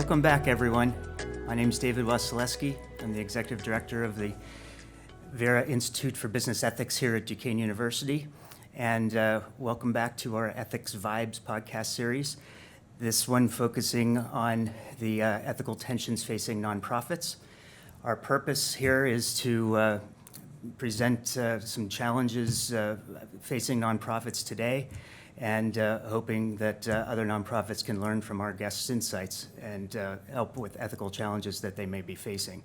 Welcome back, everyone. My name is David Wasilewski. I'm the Executive Director of the Vera Institute for Business Ethics here at Duquesne University. And welcome back to our Ethics Vibes podcast series. This one focusing on the ethical tensions facing nonprofits. Our purpose here is to present some challenges facing nonprofits today, and hoping that other nonprofits can learn from our guests' insights and help with ethical challenges that they may be facing.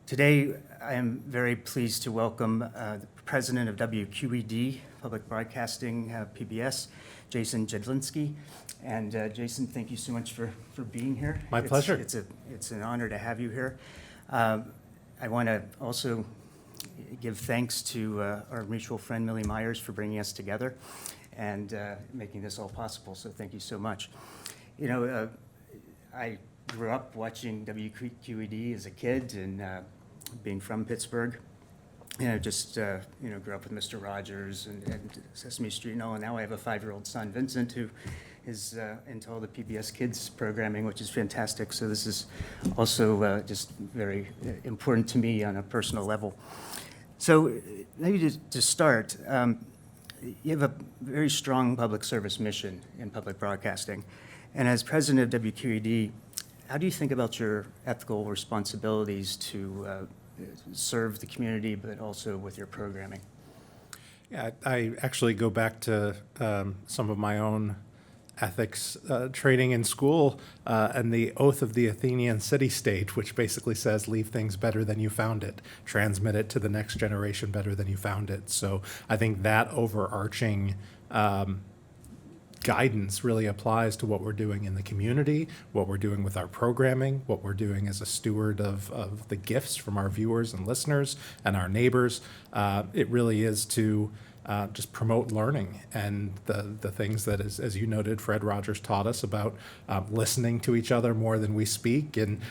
Today, I am very pleased to welcome the president of WQED, Public Broadcasting PBS, Jason Jedlinski. And Jason, thank you so much for being here. My pleasure. It's an honor to have you here. I want to also give thanks to our mutual friend, Millie Myers, for bringing us together and making this all possible, so thank you so much. You know, I grew up watching WQED as a kid and being from Pittsburgh. Grew up with Mr. Rogers and Sesame Street and all, and now I have a 5-year-old son, Vincent, who is into all the PBS Kids programming, which is fantastic, so this is also just very important to me on a personal level. So maybe to start, you have a very strong public service mission in public broadcasting. And as president of WQED, how do you think about your ethical responsibilities to serve the community, but also with your programming? Yeah, I actually go back to some of my own ethics training in school and the oath of the Athenian city-state, which basically says leave things better than you found it, transmit it to the next generation better than you found it. So I think that overarching guidance really applies to what we're doing in the community, what we're doing with our programming, what we're doing as a steward of the gifts from our viewers and listeners and our neighbors. It really is to just promote learning and the things that, as you noted, Fred Rogers taught us about listening to each other more than we speak, and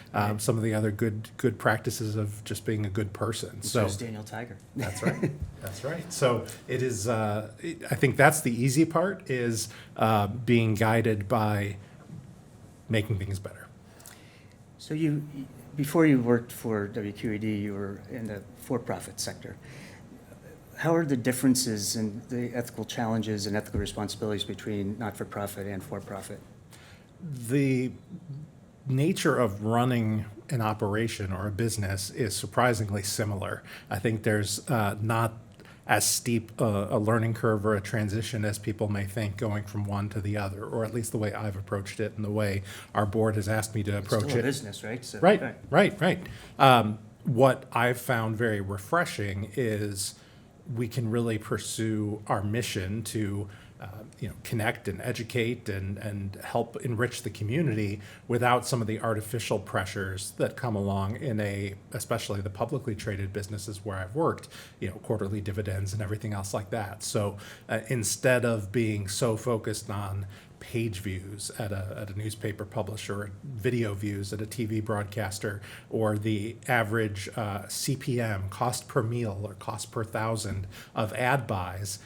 some of the other good practices of just being a good person. So is Daniel Tiger. That's right. That's right. So it is. I think that's the easy part, is being guided by making things better. So before you worked for WQED, you were in the for-profit sector. How are the differences in the ethical challenges and ethical responsibilities between not-for-profit and for-profit? The nature of running an operation or a business is surprisingly similar. I think there's not as steep a learning curve or a transition as people may think going from one to the other, or at least the way I've approached it and the way our board has asked me to approach it. It's still a business, right? So, Right. What I've found very refreshing is we can really pursue our mission to connect and educate and help enrich the community without some of the artificial pressures that come along especially the publicly traded businesses where I've worked, quarterly dividends and everything else like that. So instead of being so focused on page views at a newspaper publisher, or video views at a TV broadcaster, or the average CPM, cost per meal or cost per thousand of ad buys,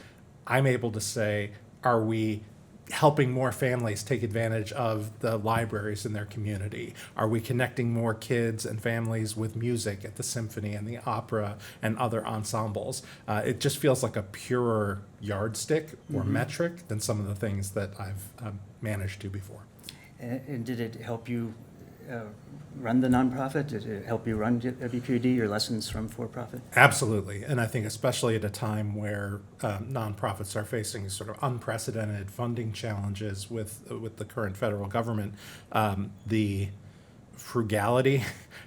I'm able to say, are we helping more families take advantage of the libraries in their community? Are we connecting more kids and families with music at the symphony and the opera and other ensembles? It just feels like a purer yardstick or metric than some of the things that I've managed to before. And did it help you run the nonprofit? Did it help you run WQED, your lessons from for-profit? Absolutely. And I think especially at a time where nonprofits are facing sort of unprecedented funding challenges with the current federal government, the frugality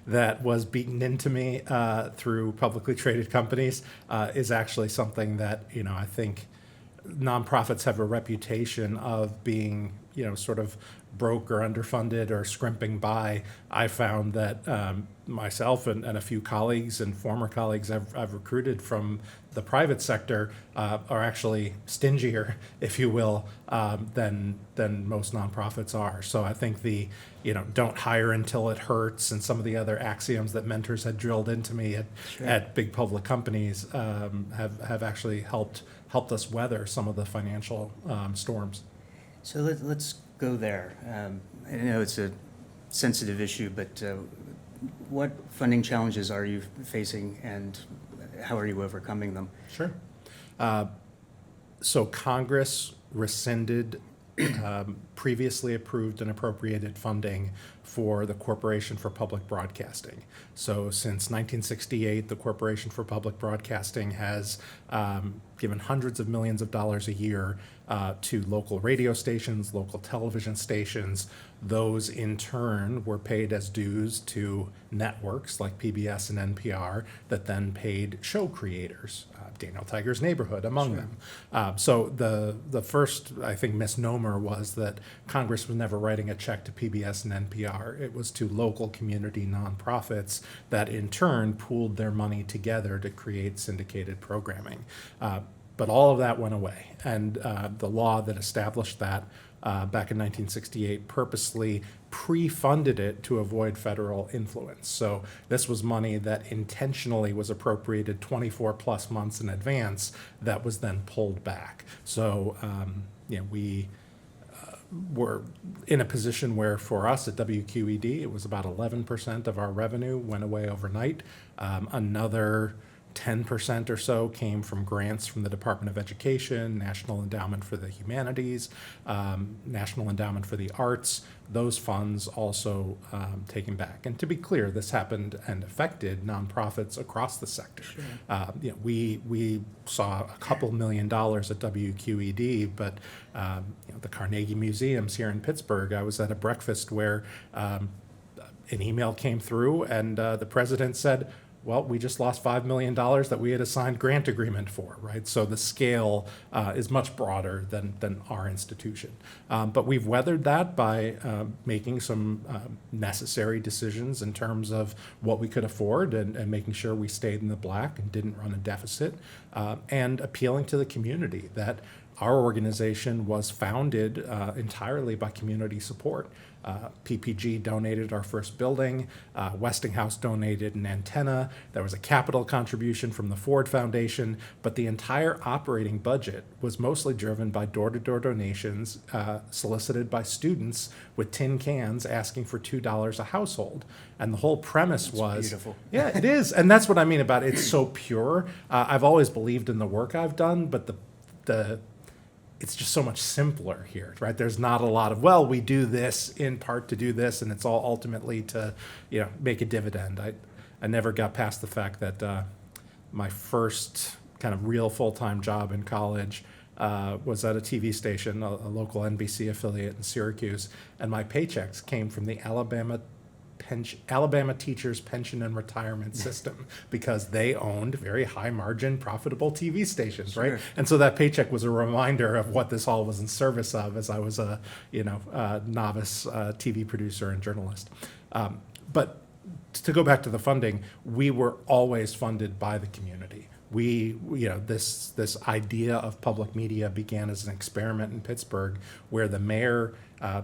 that was beaten into me through publicly traded companies is actually something that, I think nonprofits have a reputation of being, sort of broke or underfunded or scrimping by. I found that myself and a few colleagues and former colleagues I've recruited from the private sector are actually stingier, if you will, than most nonprofits are. So I think the don't hire until it hurts and some of the other axioms that mentors had drilled into me at big public companies have actually helped us weather some of the financial storms. So let's go there. I know it's a sensitive issue, but what funding challenges are you facing, and how are you overcoming them? Sure. So Congress rescinded previously approved and appropriated funding for the Corporation for Public Broadcasting. So since 1968, the Corporation for Public Broadcasting has given hundreds of millions of dollars a year to local radio stations, local television stations. Those in turn were paid as dues to networks like PBS and NPR that then paid show creators, Daniel Tiger's Neighborhood among them. So the first, I think, misnomer was that Congress was never writing a check to PBS and NPR. It was to local community nonprofits that in turn pooled their money together to create syndicated programming. But all of that went away, and the law that established that back in 1968 purposely pre-funded it to avoid federal influence. So this was money that intentionally was appropriated 24 plus months in advance that was then pulled back. So we were in a position where for us at WQED, it was about 11% of our revenue went away overnight. Another 10% or so came from grants from the Department of Education, National Endowment for the Humanities, National Endowment for the Arts. Those funds also taken back. And to be clear, this happened and affected nonprofits across the sector. Sure. We saw a couple $1 million at WQED, but the Carnegie Museums here in Pittsburgh, I was at a breakfast where an email came through and the president said, well, we just lost $5 million that we had a signed grant agreement for, right? So the scale is much broader than our institution. But we've weathered that by making some necessary decisions in terms of what we could afford and making sure we stayed in the black and didn't run a deficit, and appealing to the community that our organization was founded entirely by community support. PPG donated our first building. Westinghouse donated an antenna. There was a capital contribution from the Ford Foundation, but the entire operating budget was mostly driven by door-to-door donations solicited by students with tin cans asking for $2 a household. And the whole premise was beautiful. Yeah, it is. And that's what I mean about it's so pure. I've always believed in the work I've done, but it's just so much simpler here, right? There's not a lot of, well, we do this in part to do this, and it's all ultimately to, make a dividend. I never got past the fact that my first kind of real full-time job in college was at a TV station, a local NBC affiliate in Syracuse, and my paychecks came from the Alabama Teachers Pension and Retirement System because they owned very high margin, profitable TV stations, Sure. right? And so that paycheck was a reminder of what this all was in service of as I was a novice TV producer and journalist. But to go back to the funding, we were always funded by the community. This idea of public media began as an experiment in Pittsburgh where the mayor,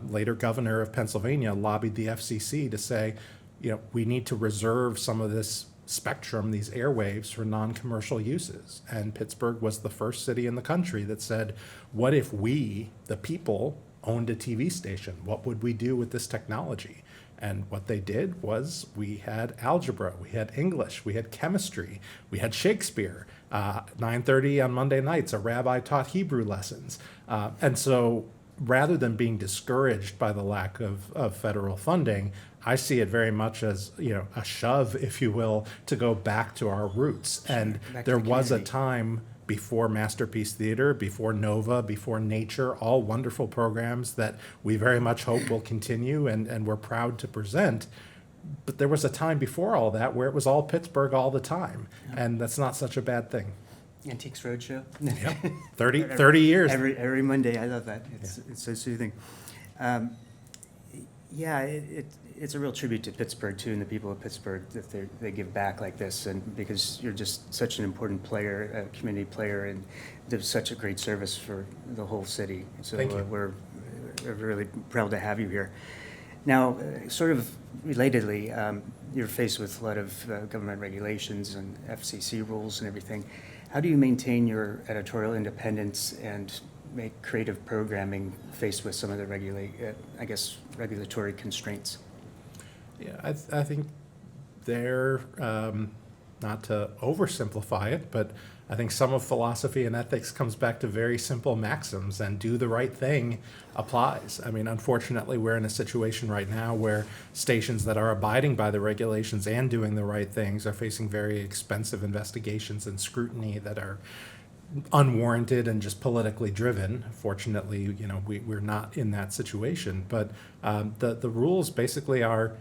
later governor of Pennsylvania, lobbied the FCC to say, we need to reserve some of this spectrum, these airwaves, for non-commercial uses. And Pittsburgh was the first city in the country that said, what if we, the people, owned a TV station? What would we do with this technology? And what they did was we had algebra, we had English, we had chemistry, we had Shakespeare. 9:30 on Monday nights, a rabbi taught Hebrew lessons. And so rather than being discouraged by the lack of federal funding, I see it very much as, a shove, if you will, to go back to our roots. Sure, and back to there the was a community. time before Masterpiece Theater, before Nova, before Nature, all wonderful programs that we very much hope will continue and we're proud to present. But there was a time before all that where it was all Pittsburgh all the time, and that's not such a bad thing. Antiques Roadshow? Yep. 30 years. Every Monday, I love that. It's so soothing. It's a real tribute to Pittsburgh too, and the people of Pittsburgh that they give back like this, and because you're just such an important player, a community player, and do such a great service for the whole city. So Thank you. We're really proud to have you here. Now, sort of relatedly, you're faced with a lot of government regulations and FCC rules and everything. How do you maintain your editorial independence and make creative programming faced with some of the regulatory constraints? Yeah, I think they're, not to oversimplify it, but I think some of philosophy and ethics comes back to very simple maxims, and do the right thing applies. I mean, unfortunately, we're in a situation right now where stations that are abiding by the regulations and doing the right things are facing very expensive investigations and scrutiny that are unwarranted and just politically driven. Fortunately, we're not in that situation, but the rules basically are,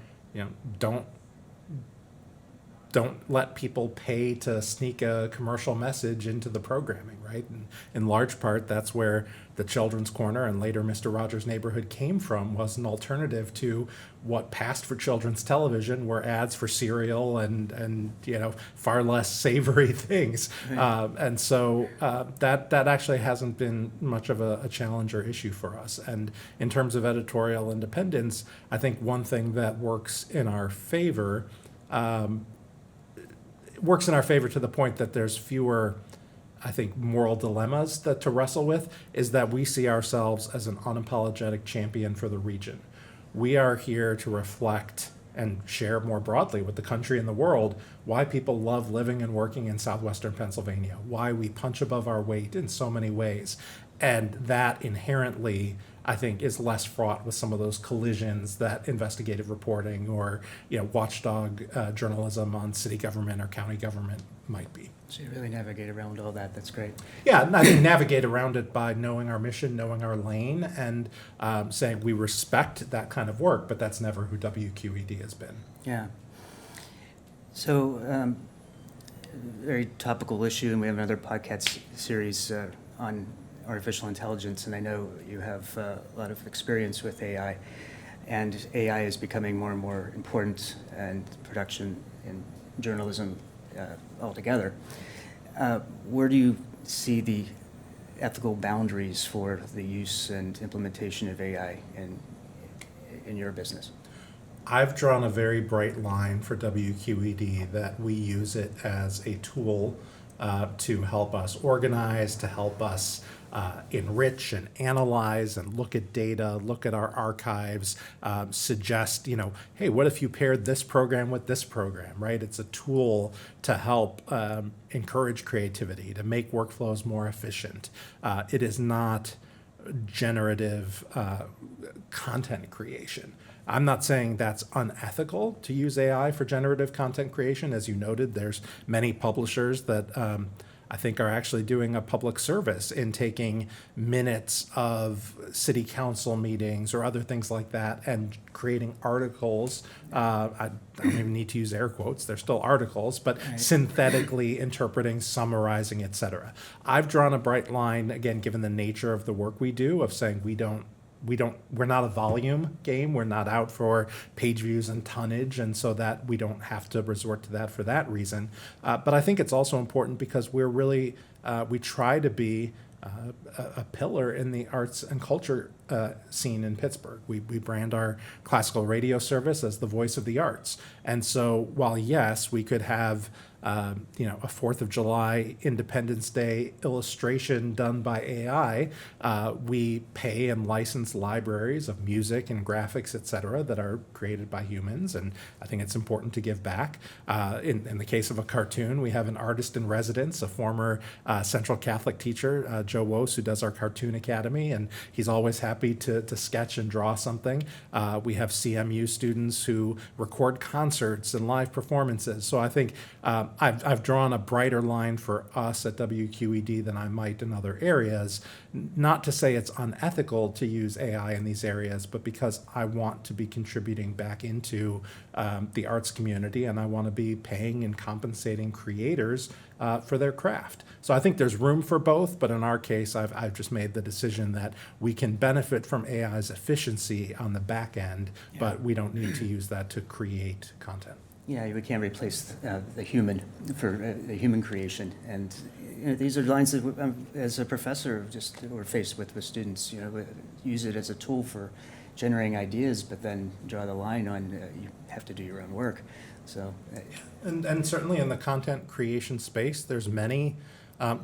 don't let people pay to sneak a commercial message into the programming, right? And in large part, that's where the Children's Corner and later Mr. Rogers' Neighborhood came from, was an alternative to what passed for children's television were ads for cereal and far less savory things. Right. And so that actually hasn't been much of a challenge or issue for us. And in terms of editorial independence, I think one thing that works in our favor to the point that there's fewer, I think, moral dilemmas to wrestle with, is that we see ourselves as an unapologetic champion for the region. We are here to reflect and share more broadly with the country and the world why people love living and working in southwestern Pennsylvania, why we punch above our weight in so many ways. And that inherently, I think, is less fraught with some of those collisions that investigative reporting or watchdog journalism on city government or county government might be. So you really navigate around all that. That's great. Yeah, and I think navigate around it by knowing our mission, knowing our lane, and saying we respect that kind of work, but that's never who WQED has been. Yeah. So, very topical issue, and we have another podcast series on artificial intelligence, and I know you have a lot of experience with AI, and AI is becoming more and more important in production and journalism altogether. Where do you see the ethical boundaries for the use and implementation of AI in your business? I've drawn a very bright line for WQED that we use it as a tool to help us organize, to help us enrich and analyze and look at data, look at our archives, suggest, hey, what if you paired this program with this program, right? It's a tool to help encourage creativity, to make workflows more efficient. It is not generative content creation. I'm not saying that's unethical to use AI for generative content creation. As you noted, there's many publishers that I think are actually doing a public service in taking minutes of city council meetings or other things like that and creating articles. I don't even need to use air quotes. They're still articles, but Right. synthetically interpreting, summarizing, et cetera. I've drawn a bright line, again, given the nature of the work we do, of saying we're not a volume game. We're not out for page views and tonnage, and so that we don't have to resort to that for that reason. But I think it's also important because we're really, we try to be a pillar in the arts and culture scene in Pittsburgh. We brand our classical radio service as the voice of the arts. And so while, yes, we could have a 4th of July Independence Day illustration done by AI, we pay and license libraries of music and graphics, et cetera, that are created by humans, and I think it's important to give back. In the case of a cartoon, we have an artist in residence, a former Central Catholic teacher, Joe Wose, who does our Cartoon Academy, and he's always happy to sketch and draw something. We have CMU students who record concerts and live performances. So I think I've drawn a brighter line for us at WQED than I might in other areas. Not to say it's unethical to use AI in these areas, but because I want to be contributing back into the arts community, and I want to be paying and compensating creators for their craft. So I think there's room for both, but in our case, I've just made the decision that we can benefit from AI's efficiency on the back end, but we don't need to use that to create content. Yeah, we can't replace the human for the human creation, and these are lines that, as a professor, just we're faced with students. We use it as a tool for generating ideas, but then draw the line on you have to do your own work. So, and certainly in the content creation space, there's many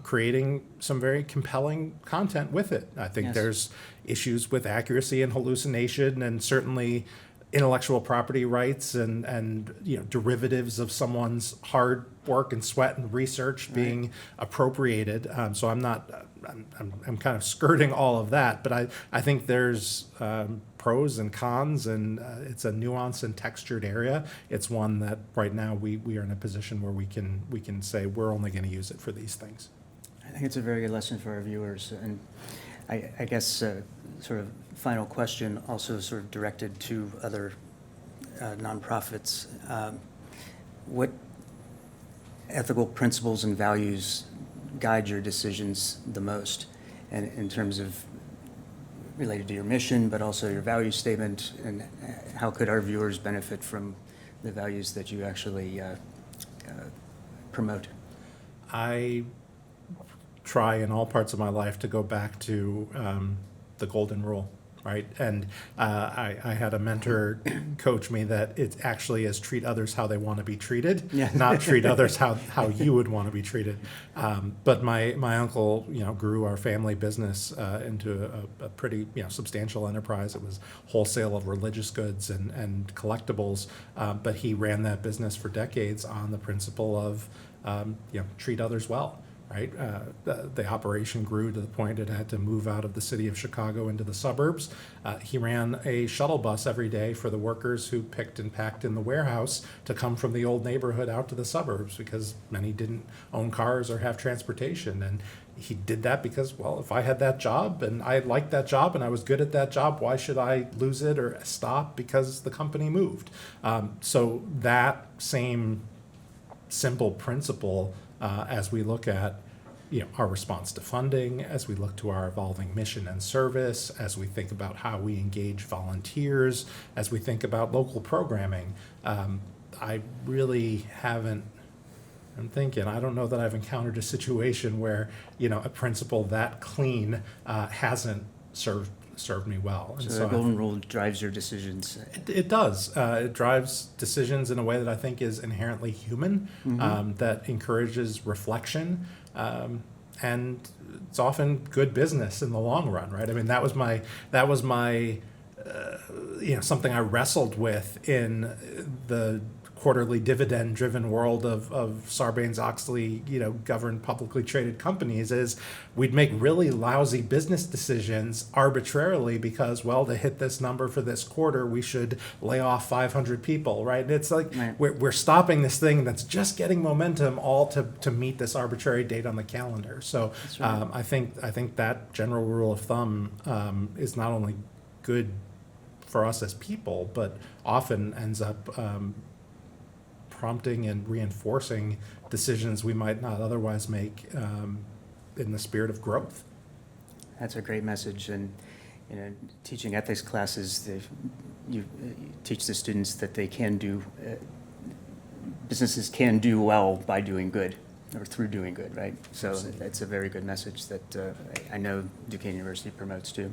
creating some very compelling content with it. I think Yes. there's issues with accuracy and hallucination, and certainly intellectual property rights and derivatives of someone's hard work and sweat and research being appropriated. So I'm not, I'm kind of skirting all of that, but I think there's pros and cons, and it's a nuanced and textured area. It's one that right now we are in a position where we can say we're only going to use it for these things. I think it's a very good lesson for our viewers. And I guess sort of final question, also sort of directed to other nonprofits. What ethical principles and values guide your decisions the most, and in terms of related to your mission, but also your value statement, and how could our viewers benefit from the values that you actually promote? I try in all parts of my life to go back to the golden rule, right? And I had a mentor coach me that it actually is treat others how they want to be treated, not treat others how you would want to be treated. But my uncle, grew our family business into a pretty, substantial enterprise. It was wholesale of religious goods and collectibles, but he ran that business for decades on the principle of, treat others well. Right, the operation grew to the point it had to move out of the city of Chicago into the suburbs. He ran a shuttle bus every day for the workers who picked and packed in the warehouse to come from the old neighborhood out to the suburbs, because many didn't own cars or have transportation. And he did that because, well, if I had that job and I liked that job and I was good at that job, why should I lose it or stop because the company moved? So that same simple principle, as we look at our response to funding, as we look to our evolving mission and service, as we think about how we engage volunteers, as we think about local programming, I really haven't, I don't know that I've encountered a situation where a principle that clean hasn't served me well. And so the golden rule drives your decisions. It does. It drives decisions in a way that I think is inherently human, that encourages reflection, and it's often good business in the long run, right? I mean, that was my something I wrestled with in the quarterly dividend-driven world of Sarbanes-Oxley, governed publicly traded companies, is we'd make really lousy business decisions arbitrarily because, well, to hit this number for this quarter, we should lay off 500 people, right? And it's like we're stopping this thing that's just getting momentum all to meet this arbitrary date on the calendar. So right. I think that general rule of thumb is not only good for us as people, but often ends up prompting and reinforcing decisions we might not otherwise make in the spirit of growth. That's a great message. And teaching ethics classes, you teach the students that they can do, businesses can do well by doing good, or through doing good, right? So that's a very good message that I know Duquesne University promotes too.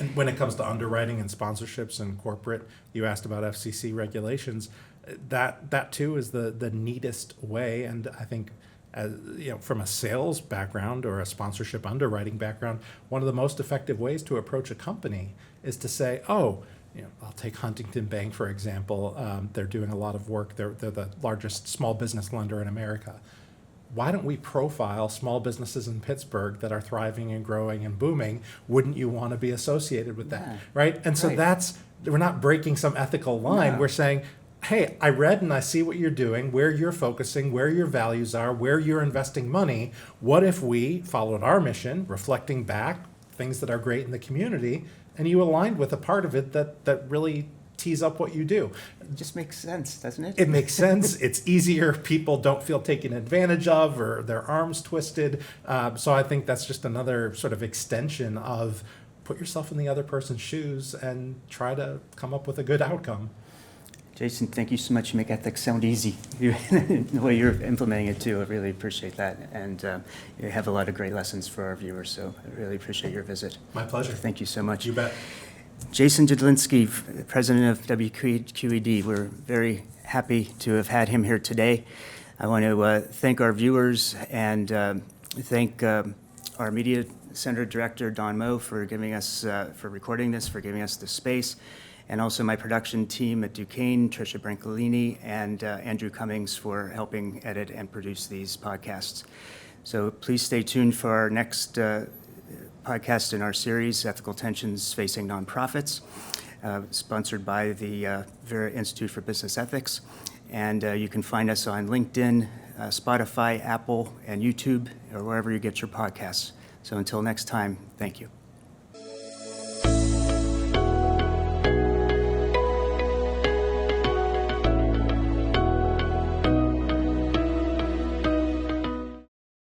And when it comes to underwriting and sponsorships and corporate, you asked about FCC regulations. That too is the neatest way, and I think, from a sales background or a sponsorship underwriting background, one of the most effective ways to approach a company is to say, I'll take Huntington Bank for example. They're doing a lot of work. They're the largest small business lender in America. Why don't we profile small businesses in Pittsburgh that are thriving and growing and booming? Wouldn't you want to be associated with that, right? And so we're not breaking some ethical line. No. We're saying, hey, I read and I see what you're doing, where you're focusing, where your values are, where you're investing money. What if we followed our mission, reflecting back things that are great in the community, and you aligned with a part of it that really tees up what you do? It just makes sense, doesn't it? It makes sense. It's easier. People don't feel taken advantage of or their arms twisted. So I think that's just another sort of extension of put yourself in the other person's shoes and try to come up with a good outcome. Jason, thank you so much. You make ethics sound easy. The way you're implementing it too, I really appreciate that. And you have a lot of great lessons for our viewers, so I really appreciate your visit. My pleasure. Thank you so much. You bet. Jason Jedlinski, president of WQED. We're very happy to have had him here today. I want to thank our viewers and thank our Media Center Director, Don Moe, for giving us, for recording this, for giving us the space. and also my production team at Duquesne, Tricia Brancolini, and Andrew Cummings for helping edit and produce these podcasts. So please stay tuned for our next podcast in our series, Ethical Tensions Facing Nonprofits, sponsored by the Vera Institute for Business Ethics. And you can find us on LinkedIn, Spotify, Apple, and YouTube, or wherever you get your podcasts. So until next time, thank you.